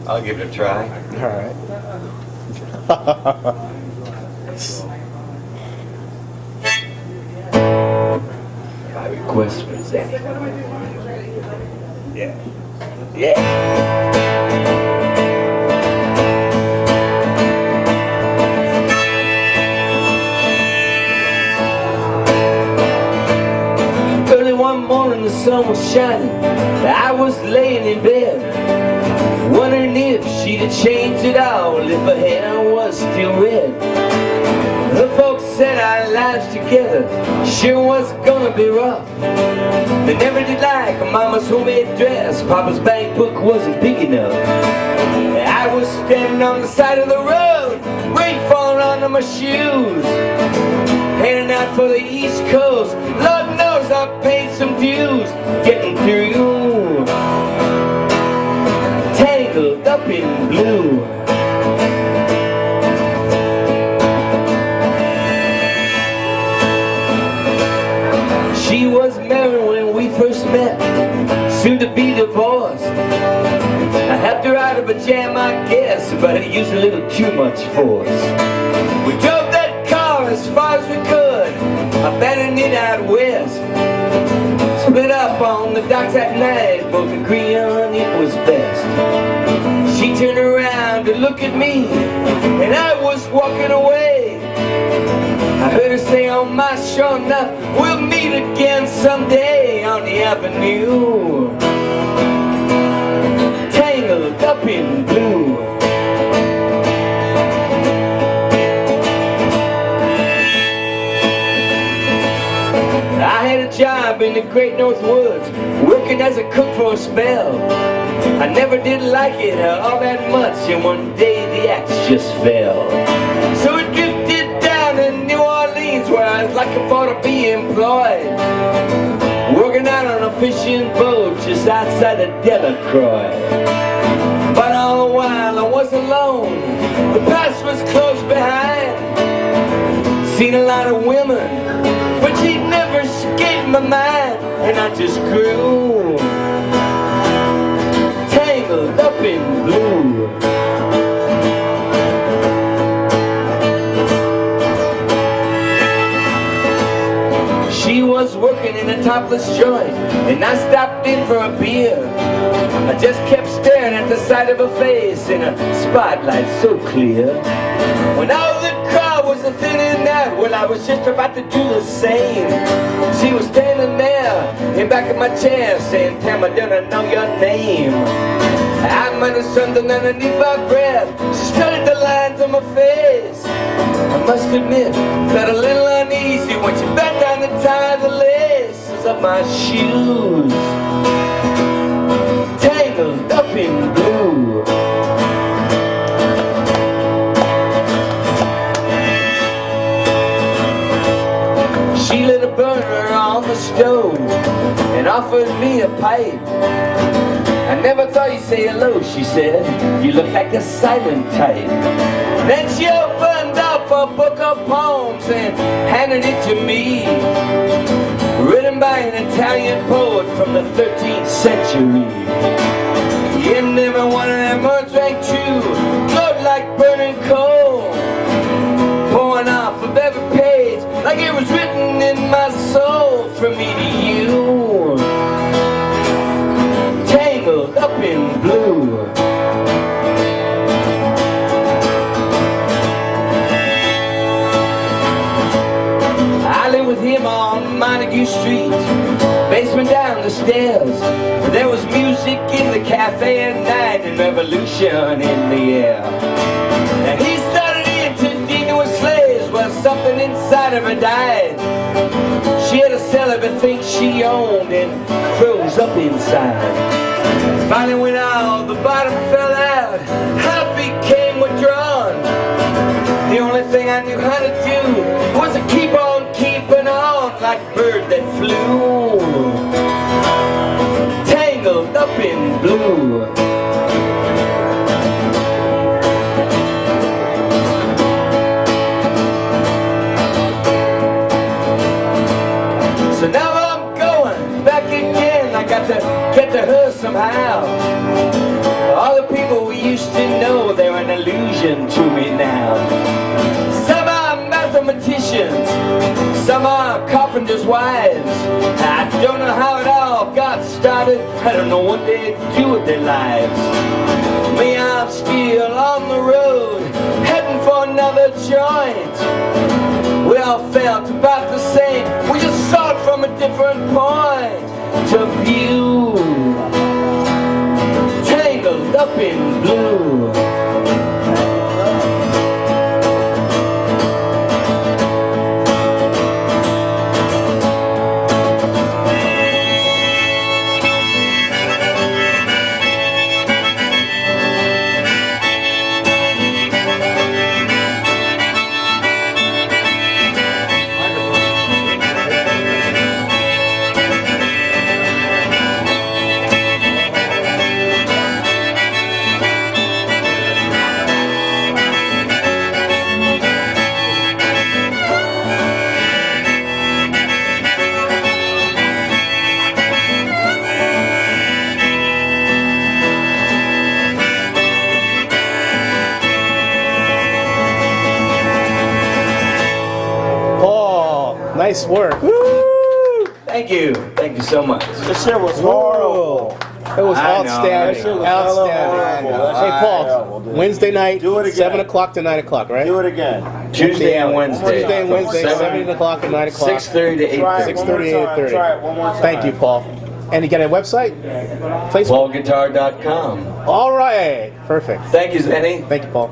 I'll give it a try. Alright. My request for Zanny. Yeah. Yeah. Early one morning the sun was shining. I was laying in bed, wondering if she'd have changed it all, if her hair was still red. The folks said our lives together sure was gonna be rough. They never did like Mama's homemade dress. Papa's bank book wasn't big enough. I was standing on the side of the road, rain falling onto my shoes, heading out for the East Coast. Lord knows I paid some dues getting through. Tangled up in blue. She was married when we first met, soon to be divorced. I helped her out of a jam, I guess, but it used a little too much force. We drove that car as far as we could, abandoning it out west. Split up on the docks at night, both agreeing it was best. She turned around to look at me, and I was walking away. I heard her say, oh my, sure enough, we'll meet again someday on the avenue. Tangled up in blue. I had a job in the Great North Woods, working as a cook for a spell. I never did like it all that much, and one day the axe just fell. So it drifted down to New Orleans, where I was looking for to be employed, working out on a fishing boat just outside of Delacroix. But all the while I was alone, the past was close behind. Seen a lot of women, but she'd never escaped my mind, and I just grew tangled up in blue. She was working in a topless joint, and I stopped in for a beer. I just kept staring at the side of her face in a spotlight so clear. When all the crowd was thinning out, well, I was just about to do the same. She was standing there in back of my chair saying, "Tam, I don't know your name." I muttered something underneath my breath. She studied the lines on my face. I must admit, felt a little uneasy when she bent down to tie the laces of my shoes. Tangled up in blue. She lit a burner on the stove and offered me a pipe. I never thought you'd say hello, she said. You look like a silent type. Then she opened up a book of poems and handed it to me, written by an Italian poet from the 13th century. In every one of them words rang true, glowed like burning coal, pouring off of every page like it was written in my soul, from me to you. Tangled up in blue. I lived with him on Montague Street, basement down the stairs. There was music in the cafe at night and revolution in the air. Now he started into dealing with slaves while something inside of her died. She had to sell everything she owned and froze up inside. Finally when all the bottom fell out, I became withdrawn. The only thing I knew how to do was to keep on keeping on like a bird that flew. Tangled up in blue. So now I'm going back again. I got to get to her somehow. All the people people we used to know, they're an illusion to me now. Some are mathematicians, some are carpenters' wives. I don't know how it all got started, I don't know what they do with their lives. Me, I'm still on the road, heading for another joint. We all felt about the same, we just saw it from a different point of view. Tangled up in blue. Nice work. Woo! Thank you so much. This shit was horrible. It was I know, outstanding. That shit was Outstanding. horrible. Hey, Paul, Horrible, dude. Wednesday night, Do it again. 7 o'clock to 9 o'clock, right? Do it again. Tuesday and Wednesday. Tuesday and Wednesday, 7 o'clock to 9 o'clock. 6:30 to 8:30. Try it 6:30 one more time. 8:30. Try it one more time. Thank you, Paul. And you got a website? Facebook? PaulGuitar.com. All right. Perfect. Thank you, Zenny. Thank you, Paul.